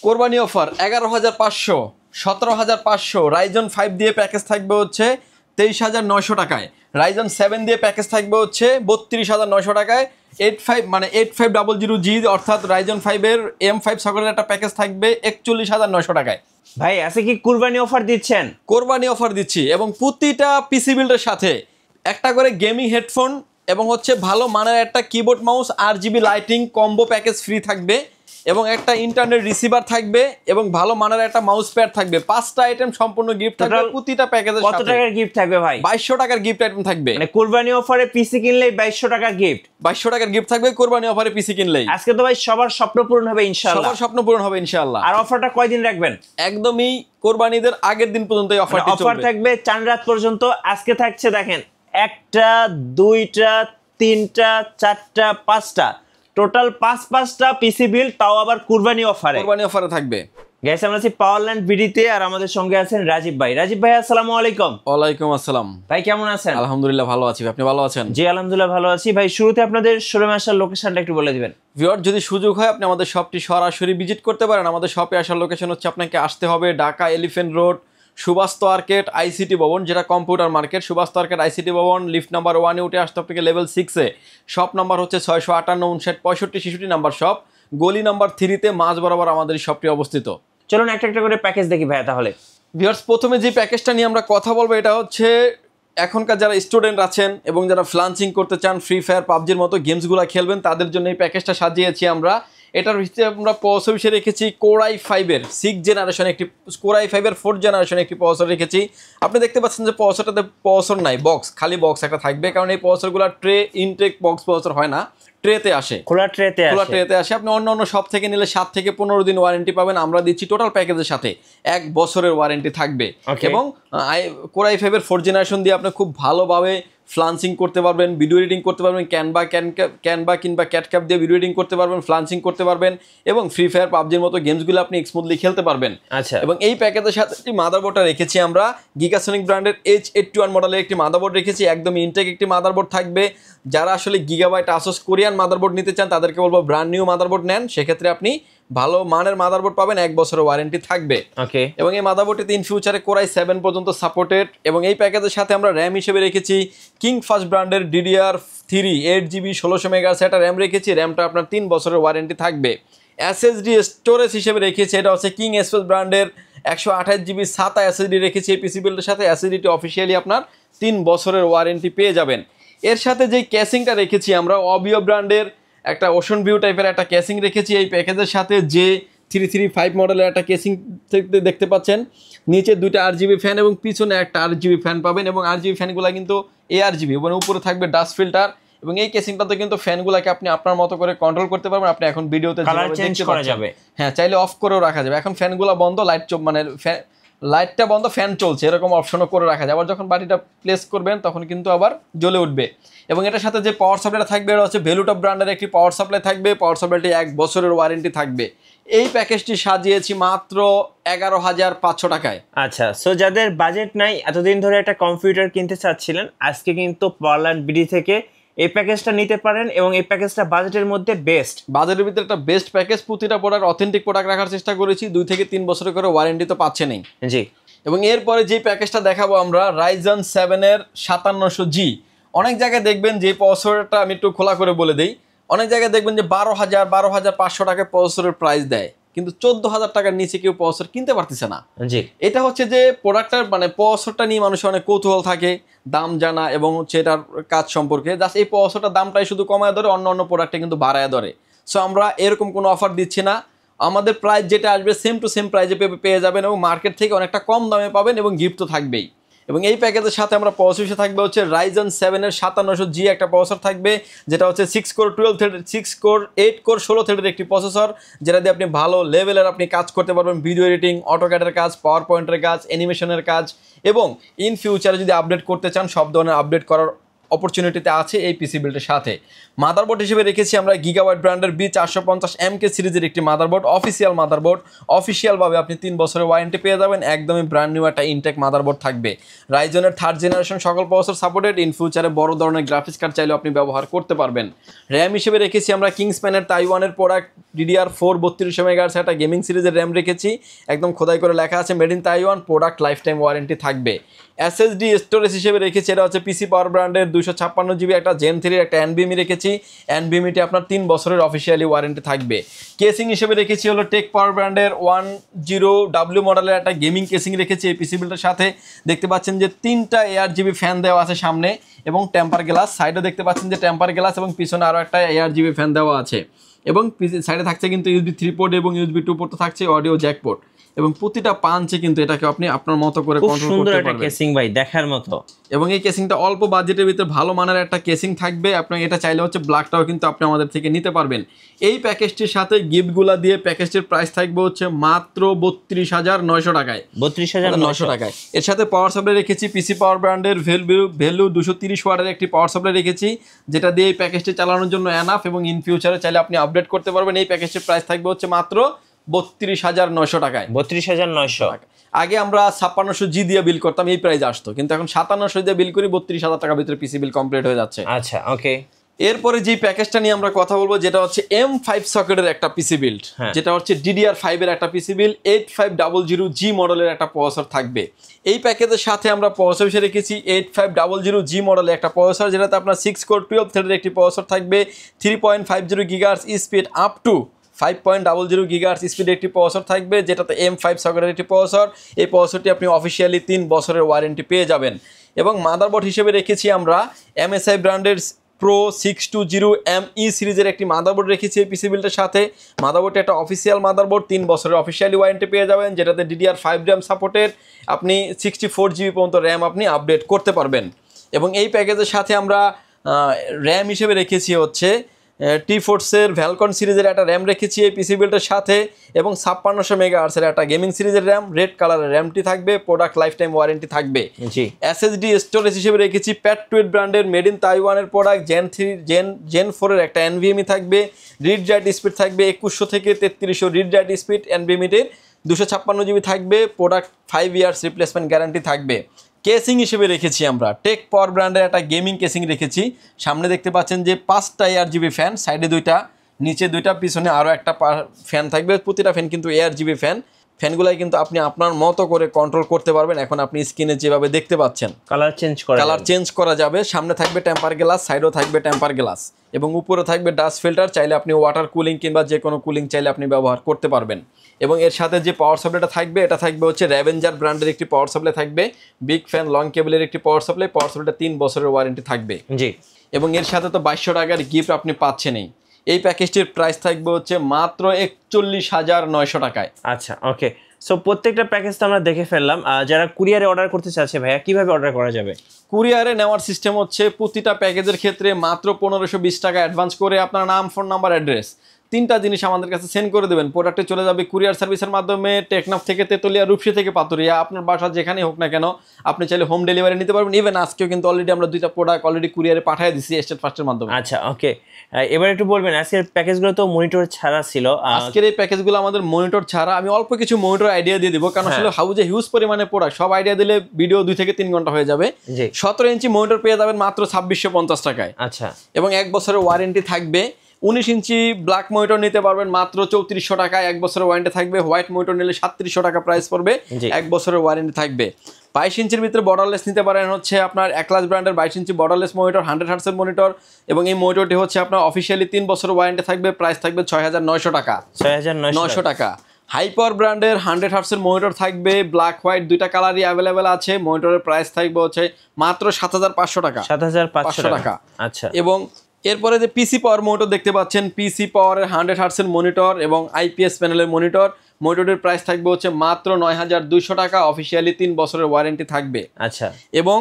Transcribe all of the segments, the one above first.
কোরবানি offer 11,500, 17,500 Ryzen 5 দিয়ে package থাকবে হচ্ছে 23,900 টাকায়। রাইজন 7 দিয়ে প্যাকেজ থাকবে হচ্ছে 32,900 টাকায়। 8500G অর্থাৎ রাইজন 5 এর M5 সকলের একটা প্যাকেজ থাকবে 41,900 টাকায়। ভাই আজকে কি কুরবানি অফার দিচ্ছেন? কোরবানি অফার দিচ্ছি এবং প্রতিটা পিসি বিল্ডের সাথে একটা করে গেমিং হেডফোন এবং হচ্ছে ভালো মানের একটা keyboard mouse RGB lighting combo package free থাকবে এবং একটা ইন্টারনেট রিসিভার থাকবে এবং ভালো মানের একটা মাউস প্যাড থাকবে। 5টা আইটেম সম্পূর্ণ গিফট থাকবে প্রতিটা প্যাকেজের সাথে। কত টাকার গিফট থাকবে ভাই? 2200 টাকার গিফট আইটেম থাকবে। মানে কুরবানি অফারে পিসি কিনলেই 2200 টাকার গিফট। 2200 টাকার গিফট থাকবে কোরবানি অফারে পিসি কিনলেই। আজকে তো ভাই সবার স্বপ্ন পূরণ হবে ইনশাআল্লাহ। সবার স্বপ্ন পূরণ হবে ইনশাআল্লাহ। আর অফারটা কয়দিন রাখবেন? একদমই কোরবানিদের আগের দিন পর্যন্ত এই অফারটি চলবে। অফার থাকবে চাঁদ রাত পর্যন্ত। আজকে থাকছে দেখেন 1টা 2টা 3টা 4টা 5টা টোটাল 5টা পিসি বিল্ড, তাও আবার কুরবানি অফারে। কুরবানি অফারে থাকবে। গাইস আমরা আছি পাওয়ারল্যান্ড বিডিতে আর আমাদের সঙ্গে আছেন রাজীব ভাই। রাজীব ভাই আসসালামু আলাইকুম। ওয়ালাইকুম আসসালাম। ভাই কেমন আছেন? আলহামদুলিল্লাহ ভালো আছি, আপনি ভালো আছেন? জি আলহামদুলিল্লাহ ভালো আছি। ভাই শুরুতে আপনাদের শোরুমে আসার লোকেশনটা একটু বলে দিবেন। ভিউয়ার যদি সুযোগ হয় আপনি আমাদের শপটি সরাসরি ভিজিট করতে পারেন। আমাদের শপে আসার লোকেশন হচ্ছে আপনাকে আসতে হবে Dhaka elephant road Subastu আর্কেট ICT ভবন, যেটা কম্পিউটার মার্কেট। সুবাস্ত আর্কেট আইসিটি ভবন লিফট নাম্বার 1-এ উঠে আসতে আপনাকে লেভেল 6-এ। শপ নাম্বার হচ্ছে 658 59 65 66 নাম্বার শপ। গলি নাম্বার 3-তে মাঝ বরাবর আমাদের এই শপটি অবস্থিত। চলুন একটা একটা করে প্যাকেজ দেখি ভাই তাহলে। ভিউয়ার্স প্রথমে যে প্যাকেজটা নিয়ে আমরা কথা বলবো এটা হচ্ছে এখনকার যারা স্টুডেন্ট আছেন এবং যারা ফ্লান্সিং করতে চান, ফ্রি ফায়ার পাবজির মতো গেমসগুলো খেলবেন, তাদের জন্য এই প্যাকেজটা সাজিয়েছি আমরা। এটার ভিতরে আমরা প্রসেসর হিসেবে রেখেছি Core i5-এর 6 জেনারেশন একটি, Core i5-এর 4 জেনারেশন একটি প্রসেসর রেখেছি। আপনি দেখতে পাচ্ছেন যে প্রসেসরটাতে প্রসেসর নাই, বক্স, খালি বক্স একটা থাকবে, কারণ এই প্রসেসরগুলো ট্রে ইনটেক বক্স প্রসেসর হয় না, ট্রেতে আসে, খোলা ট্রেতে আসে। আপনি অন্য সব থেকে নিলে 7 থেকে 15 দিন ওয়ারেন্টি পাবেন। আমরা দিচ্ছি টোটাল প্যাকেজের সাথে 1 বছরের ওয়ারেন্টি থাকবে এবং Core i5-এর 4 জেনারেশন দিয়ে আপনি খুব ভালোভাবে ফ্লান্সিং করতে পারবেন, ভিডিও এডিটিং করতে পারবেন, ক্যানভা কিংবা ক্যাটক্যাপ দিয়ে ভিডিও এডিটিং করতে পারবেন, ফ্লান্সিং করতে পারবেন এবং ফ্রি ফায়ার পাবজির মতো গেমসগুলো আপনি স্মুথলি খেলতে পারবেন। আচ্ছা, এবং এই প্যাকেজের সাথে একটি মাদারবোর্ডটা রেখেছি আমরা, গিগাসনিক ব্র্যান্ডের H81 মডেলের একটি মাদারবোর্ড রেখেছি, একদম ইনটেক একটি মাদারবোর্ড থাকবে। যারা আসলে গিগাবাইট আসুস কোরিয়ান মাদারবোর্ড নিতে চান তাদেরকে বলবো ব্র্যান্ড নিউ মাদারবোর্ড নেন, সেক্ষেত্রে আপনি ভালো মানের মাদারবোর্ড পাবেন, 1 বছরের ওয়ারেন্টি থাকবে। ওকে। এবং এই মাদারবোর্ডটিতে ইন ফিউচারে Core i7 পর্যন্ত সাপোর্টেড। এবং এই প্যাকেজের সাথে আমরা র্যাম হিসেবে রেখেছি কিং ফাস্ট ব্র্যান্ডের DDR3 8GB 1600 মেগাহার্টজ একটা র্যাম রেখেছি, র্যামটা আপনার 3 বছরের ওয়ারেন্টি থাকবে। SSD স্টোরেজ হিসেবে রেখেছি, এটা হচ্ছে কিং এক্সপ্রেস ব্র্যান্ডের 128GB SATA SSD রেখেছি। এই পিসি বিল্ডের সাথে SSDটি অফিসিয়ালি আপনার 3 বছরের ওয়ারেন্টি পেয়ে যাবেন। এর সাথে যেই ক্যাসিংটা রেখেছি আমরা অবিও ব্র্যান্ডের একটা ওশন ভিউ টাইপের একটা ক্যাসিং রেখেছি। এই প্যাকেজের সাথে যে 335 মডেলের একটা কেসিং দেখতে পাচ্ছেন, নিচে 2টা RGB ফ্যান এবং পিছনে একটা RGB ফ্যান পাবেন। এবং RGB ফ্যানগুলো কিন্তু ARGB এবং উপরে থাকবে ডাস্ট ফিল্টার। এবং এই কেসিংটাতে কিন্তু ফ্যানগুলোকে আপনি আপনার মতো করে কন্ট্রোল করতে পারবেন। আপনি এখন ভিডিওতে কালার চেঞ্জ করা যাবে, হ্যাঁ চাইলে অফ করেও রাখা যাবে। এখন ফ্যানগুলো বন্ধ, লাইটটা বন্ধ, ফ্যান চলছে, এরকম অপশনও করে রাখা যায়। আবার যখন বাটিটা প্লেস করবেন তখন কিন্তু আবার জ্বলে উঠবে। এবং এটার সাথে যে পাওয়ার সাপ্লাইটা থাকবে এটা হচ্ছে ভ্যালুটপ ব্র্যান্ডের একটি পাওয়ার সাপ্লাই থাকবে। পাওয়ার সাপ্লাইটি 1 বছরের ওয়ারেন্টি থাকবে। এই প্যাকেজটি সাজিয়েছি মাত্র 11,500 টাকায়। আচ্ছা, সো যাদের বাজেট নাই, এতদিন ধরে একটা কম্পিউটার কিনতে চাচ্ছিলেন, আজকে কিন্তু পাওয়ারল্যান্ড বিডি থেকে এই প্যাকেজটা নিতে পারেন এবং এই প্যাকেজটা বাজেটের মধ্যে বেস্ট, বাজেটের ভিতরে একটা বেস্ট প্যাকেজ। প্রতিটা প্রোডাক্ট অথেন্টিক প্রোডাক্ট রাখার চেষ্টা করেছি, 2 থেকে 3 বছরের করে ওয়ারেন্টি তো পাচ্ছেনই। জি। এবং এরপরে যে প্যাকেজটা দেখাবো আমরা রাইজন 7-এর 5700G। অনেক জায়গায় দেখবেন যে প্রসেসরটা আমি একটু খোলা করে বলে দিই, অনেক জায়গায় দেখবেন যে 12,500 টাকায় প্রসেসরের প্রাইস দেয়, কিন্তু 14,000 টাকার নিচে কেউ প্রসেসর কিনতে পারতেছে না। জি। এটা হচ্ছে যে প্রোডাক্টটার প্রসেসরটা নিয়ে মানুষের অনেক কৌতূহল থাকে, দাম জানা এবং হচ্ছে এটার কাজ সম্পর্কে। জাস্ট এই প্রসেসরটার দামটাই শুধু কমায় ধরে, অন্য প্রোডাক্টে কিন্তু বাড়ায় ধরে। সো আমরা এরকম কোনো অফার দিচ্ছি না, আমাদের প্রাইস যেটা আসবে সেম টু সেম প্রাইসে পেয়ে যাবেন এবং মার্কেট থেকে অনেকটা কম দামে পাবেন এবং গিফট তো থাকবেই। এবং এই প্যাকেজের সাথে আমরা প্রসেসর থাকবে হচ্ছে রাইজন 7-এর 5700G একটা প্রসেসর থাকবে, যেটা হচ্ছে 6 কোর 12 থ্রেডের 6 কোর 8 কোর 16 থ্রেডের একটি প্রসেসর, যেটা দিয়ে আপনি ভালো লেভেলের আপনি কাজ করতে পারবেন, ভিডিও এডিটিং, অটোক্যাডের কাজ, পাওয়ার পয়েন্টের কাজ, অ্যানিমেশনের কাজ। এবং ইন ফিউচারে যদি আপডেট করতে চান সব ধরনের আপডেট করার অপরচুনিটিতে আছে এই পিসি বিল্ডের সাথে। মাদারবোর্ড হিসেবে রেখেছি আমরা গিগাবাইট ব্র্যান্ডের B450MK সিরিজের একটি মাদারবোর্ড, অফিসিয়াল মাদারবোর্ড। অফিসিয়ালভাবে আপনি 3 বছরের ওয়ারেন্টি পেয়ে যাবেন, একদমই ব্র্যান্ড নিউ একটা ইনটেক মাদারবোর্ড থাকবে। রাইজনের 3rd জেনারেশন সকল প্রসেসর সাপোর্টেড, ইন ফিউচারে বড় ধরনের গ্রাফিক্স কার্ড চাইলেও আপনি ব্যবহার করতে পারবেন। র্যাম হিসেবে রেখেছি আমরা কিংসম্যানের তাইওয়ানের প্রোডাক্ট DDR4 3200 মেগাহার্টজ একটা গেমিং সিরিজের র্যাম রেখেছি, একদম খোদাই করে লেখা আছে made in Taiwan, product life time warranty থাকবে। SSD স্টোরেজ হিসেবে রেখেছি, এটা হচ্ছে পিসি পাওয়ার ব্র্যান্ডের 256 জিবি একটা Gen 3 একটা NVMe রেখেছি। NVMeটি আপনার 3 বছরের অফিসিয়ালি ওয়ারেন্টি থাকবে। কেসিং হিসেবে রেখেছি হলো টেক পাওয়ার ব্র্যান্ডের 10W মডেলের একটা গেমিং কেসিং রেখেছি এই পিসি বিল্ডের সাথে। দেখতে পাচ্ছেন যে 3টা ARGB ফ্যান দেওয়া আছে সামনে এবং টেম্পার গ্লাস, সাইডে দেখতে পাচ্ছেন যে টেম্পার গ্লাস এবং পিছনে আরও একটা ARGB ফ্যান দেওয়া আছে। এবং সাইডে থাকছে কিন্তু USB 3 পোর্ট এবং USB 2 পোর্ট থাকছে, অডিও জ্যাক পোর্ট। এবং প্রতিটা পাঞ্চে কিন্তু এটাকে আপনি আপনার মতো করে কন্ট্রোল করতে পারবেন। কেসিং ভাই দেখার মতো, এবং এই কেসিংটা অল্প বাজেটের ভিতরে ভালো মানের একটা কেসিং থাকবে। আপনি এটা চাইলে হচ্ছে ব্ল্যাকটাও কিন্তু আপনি আমাদের থেকে নিতে পারবেন। এই প্যাকেজটির সাথে গিফটগুলো দিয়ে প্যাকেজটির প্রাইস থাকবে হচ্ছে মাত্র 32,900 টাকায়। 32,900 টাকায়। এর সাথে পাওয়ার সাপ্লাই রেখেছি পিসি পাওয়ার ব্র্যান্ডের ভ্যালু 230 ওয়াটের একটি পাওয়ার সাপ্লাই রেখেছি, যেটা দিয়ে এই প্যাকেজটি চালানোর জন্য এনাফ, এবং ইন ফিউচারে চাইলে আপনি আপডেট করতে পারবেন। এই প্যাকেজটির প্রাইস থাকবে হচ্ছে মাত্র 32,900 টাকায়। 32,900। আগে আমরা 5600G দিয়ে বিল করতাম, এই প্রাইস আসতো, কিন্তু এখন 5700 দিয়ে বিল করি, 32,000 টাকার ভিতরে পিসি বিল কমপ্লিট হয়ে যাচ্ছে। আচ্ছা, ওকে। এরপরে যে প্যাকেজটা নিয়ে আমরা কথা বলবো, যেটা হচ্ছে M5 সকেটের একটা পিসি বিল্ড, যেটা হচ্ছে DDR5 এর একটা পিসি বিল্ড, 8500G মডেলের একটা প্রসেসর থাকবে। এই প্যাকেজের সাথে আমরা প্রসেসর হিসেবে রেখেছি 8500G মডেলের একটা প্রসেসর, যেটাতে আপনার 6 কোর 12 থ্রেডের একটি প্রসেসর থাকবে, 3.50 GHz speed up to 5.00 GHz স্পিডের একটি প্রসেসর থাকবে, যেটাতে M5 সকেটের একটি প্রসেসর। এই প্রসেসরটি আপনি অফিসিয়ালি 3 বছরের ওয়ারেন্টি পেয়ে যাবেন। এবং মাদারবোর্ড হিসেবে রেখেছি আমরা MSI ব্র্যান্ডের Pro 620ME সিরিজের একটি মাদারবোর্ড রেখেছি এই পিসি বিল্ডের সাথে। মাদারবোর্ডটি একটা অফিসিয়াল মাদারবোর্ড, 3 বছরের অফিসিয়ালি ওয়ারেন্টি পেয়ে যাবেন, যেটাতে DDR5 র্যাম সাপোর্টেড, আপনি 64GB পর্যন্ত র্যাম আপনি আপডেট করতে পারবেন। এবং এই প্যাকেজের সাথে আমরা র্যাম হিসেবে রেখেছি হচ্ছে T-Force-এর ভ্যালকন সিরিজের একটা র্যাম রেখেছি এই পিসি বিল্ডের সাথে, এবং 5600 মেগাহার্টজের একটা গেমিং সিরিজের র্যাম, রেড কালারের র্যামটি থাকবে, প্রোডাক্ট লাইফ টাইম ওয়ারেন্টি থাকবে। SSD স্টোরেজ হিসেবে রেখেছি প্যাট-টুইট ব্র্যান্ডের মেড ইন তাইওয়ানের প্রোডাক্ট Gen 4 এর একটা NVMe থাকবে, রিড রাইট স্পিড থাকবে 2100 থেকে 3300 রিড রাইট স্পিড, NVMe-টির 256GB থাকবে, প্রোডাক্ট 5 ইয়ার্স রিপ্লেসমেন্ট গ্যারান্টি থাকবে। কেসিং হিসেবে রেখেছি আমরা টেক পাওয়ার ব্র্যান্ডের একটা গেমিং কেসিং রেখেছি। সামনে দেখতে পাচ্ছেন যে 5টা ARGB ফ্যান, সাইডে 2টা, নিচে 2টা, পিছনে আরও একটা ফ্যান থাকবে। প্রতিটা ফ্যান কিন্তু ARGB ফ্যান। ফ্যানগুলাই কিন্তু আপনি আপনার মতো করে কন্ট্রোল করতে পারবেন। এখন আপনি স্ক্রিনে যেভাবে দেখতে পাচ্ছেন কালার চেঞ্জ করা যাবে। সামনে থাকবে টেম্পার গ্লাস, সাইডেও থাকবে টেম্পার গ্লাস, এবং উপরে থাকবে ডাস্ট ফিল্টার। চাইলে আপনি ওয়াটার কুলিং কিংবা যে কোনো কুলিং চাইলে আপনি ব্যবহার করতে পারবেন। এবং এর সাথে যে পাওয়ার সাপ্লাইটা থাকবে, এটা থাকবে হচ্ছে র্যাভেঞ্জার ব্র্যান্ডের একটি পাওয়ার সাপ্লাই থাকবে, বিগ ফ্যান লং কেবলের একটি পাওয়ার সাপ্লাই। পাওয়ার সাপ্লাইটা 3 বছরের ওয়ারেন্টি থাকবে। এবং এর সাথে তো 2200 টাকার গিফট আপনি পাচ্ছেনই। এই প্যাকেজটির প্রাইস থাকবে হচ্ছে মাত্র 41,900 টাকায়। আচ্ছা, ওকে। সো প্রত্যেকটা প্যাকেজ তো আমরা দেখে ফেললাম। যারা কুরিয়ারে অর্ডার করতে চাচ্ছে ভাইয়া, কিভাবে অর্ডার করা যাবে? কুরিয়ারে নেওয়ার সিস্টেম হচ্ছে প্রতিটা প্যাকেজের ক্ষেত্রে মাত্র 1520 টাকা অ্যাডভান্স করে আপনার নাম, ফোন নাম্বার, অ্যাড্রেস 3টা জিনিস আমাদের কাছে সেন্ড করে দেবেন। প্রোডাক্টে চলে যাবে কুরিয়ার সার্ভিসের মাধ্যমে, টেকনাফ থেকে তেতুলিয়া, রূপসী থেকে পাতুরিয়া, আপনার বাসা যেখানেই হোক না কেন আপনি চাইলে হোম ডেলিভারি নিতে পারবেন। ইভেন আজকেও কিন্তু অলরেডি আমরা 2টা প্রোডাক্ট অলরেডি কুরিয়ারে পাঠিয়ে দিচ্ছি স্টেট ফার্স্টের মাধ্যমে। আচ্ছা, ওকে। এবার একটু বলবেন আজকের প্যাকেজগুলো তো মনিটর ছাড়া ছিল, আজকের এই প্যাকেজগুলো আমাদের মনিটর ছাড়া। আমি অল্প কিছু মনিটর আইডিয়া দিয়ে দিব, কারণ আসলে হাউজে হিউজ পরিমাণে প্রোডাক্ট, সব আইডিয়া দিলে ভিডিও 2 থেকে 3 ঘন্টা হয়ে যাবে। 17 ইঞ্চি মনিটর পেয়ে যাবেন মাত্র 2650 টাকায়। আচ্ছা, এবং 1 বছরের ওয়ারেন্টি থাকবে। 19 ইঞ্চি ব্ল্যাক মনিটর নিতে পারবেন মাত্র 3400 টাকায়, 1 বছরের ওয়ারেন্টি থাকবে। হোয়াইট মনিটর নিলে 3700 টাকা প্রাইস পড়বে, 1 বছরের ওয়ারেন্টি থাকবে। 22 ইঞ্চির ভিতরে বর্ডারলেস নিতে পারেন হচ্ছে আপনার একলাস ব্র্যান্ডের 22 ইঞ্চি বর্ডারলেস মনিটর, 100 হার্টজের মনিটর, এবং এই মনিটরটি হচ্ছে আপনার অফিসিয়ালি 3 বছরের ওয়ারেন্টি থাকবে। প্রাইস থাকবে 6900 টাকা। 6900 টাকা। হাইপার ব্র্যান্ডের 100 হার্টজের মনিটর থাকবে, ব্ল্যাক হোয়াইট 2টা কালারই অ্যাভেলেবেল আছে। মনিটরের প্রাইস থাকবে হচ্ছে মাত্র 7500 টাকা। 7500 টাকা। আচ্ছা, এবং এরপরে যে পিসি পাওয়ার মনিটর দেখতে পাচ্ছেন, পিসি পাওয়ারের 100 হার্টজের মনিটর এবং IPS প্যানেলের মনিটর। মনিটরের প্রাইস থাকবে হচ্ছে মাত্র 9200 টাকা, অফিসিয়ালি 3 বছরের ওয়ারেন্টি থাকবে। আচ্ছা, এবং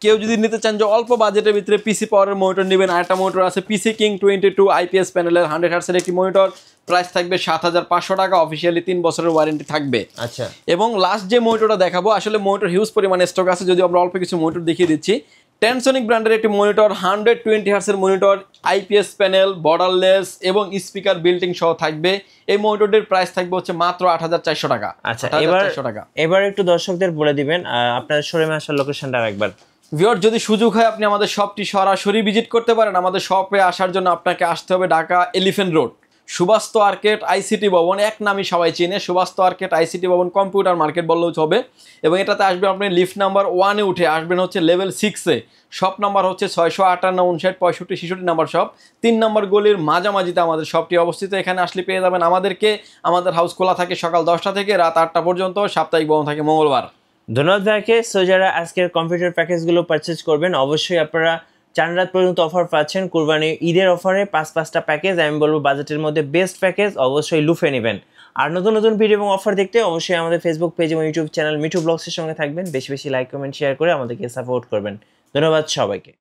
কেউ যদি নিতে চান যে অল্প বাজেটের ভিতরে পিসি পাওয়ারের মনিটর নেবেন, আরেকটা মনিটর আছে পিসি কিং 22 IPS প্যানেলের 100 হার্টজের একটি মনিটর। প্রাইস থাকবে 7500 টাকা, অফিসিয়ালি 3 বছরের ওয়ারেন্টি থাকবে। আচ্ছা, এবং লাস্ট যে মনিটরটা দেখাবো, আসলে মনিটর হিউজ পরিমাণে স্টক আছে, যদি আমরা অল্প কিছু মনিটর দেখিয়ে দিচ্ছি। টেনসনিক ব্র্যান্ডের একটি monitor 120 hertz monitor, IPS panel, borderless এবং স্পিকার বিল্টিং সহ থাকবে। এই মনিটরটির প্রাইস থাকবে হচ্ছে মাত্র 8400 টাকা। আচ্ছা, এবার একটু দর্শকদের বলে দিবেন আপনাদের শোরুমে আসার লোকেশনটা একবার। ভিউয়ার, যদি সুযোগ হয় আপনি আমাদের শপটি সরাসরি ভিজিট করতে পারেন। আমাদের শপে আসার জন্য আপনাকে আসতে হবে Dhaka elephant road, Subastu আর্কেট ICT ভবন, এক নামই সবাই চিনে, সুবাস্ত আর্কেট আইসিটি ভবন কম্পিউটার মার্কেট বললেও হবে। এবং এটাতে আসবেন আপনি লিফট নাম্বার 1-এ উঠে আসবেন হচ্ছে লেভেল 6-এ। শপ নাম্বার হচ্ছে 658, 59, 65, 66 নাম্বার শপ, 3 নম্বর গলির মাঝামাঝিতে আমাদের শপটি অবস্থিত। এখানে আসলে পেয়ে যাবেন আমাদেরকে। আমাদের হাউস খোলা থাকে সকাল 10টা থেকে রাত 8টা পর্যন্ত, সাপ্তাহিক বন্ধ থাকে মঙ্গলবার। ধন্যবাদ ভাইকে। সো যারা আজকের কম্পিউটার প্যাকেজগুলো পারচেজ করবেন অবশ্যই আপনারা 4 রাত পর্যন্ত অফার পাচ্ছেন। কুরবানি ঈদের অফারে 5-5টা প্যাকেজ, আমি বলবো বাজেটের মধ্যে বেস্ট প্যাকেজ, অবশ্যই লুফে নেবেন। আর নতুন নতুন ভিডিও এবং অফার দেখতে অবশ্যই আমাদের ফেসবুক পেজ এবং ইউটিউব চ্যানেল মিঠু ব্লগসের সঙ্গে থাকবেন। বেশি বেশি লাইক, কমেন্ট, শেয়ার করে আমাদেরকে সাপোর্ট করবেন। ধন্যবাদ সবাইকে।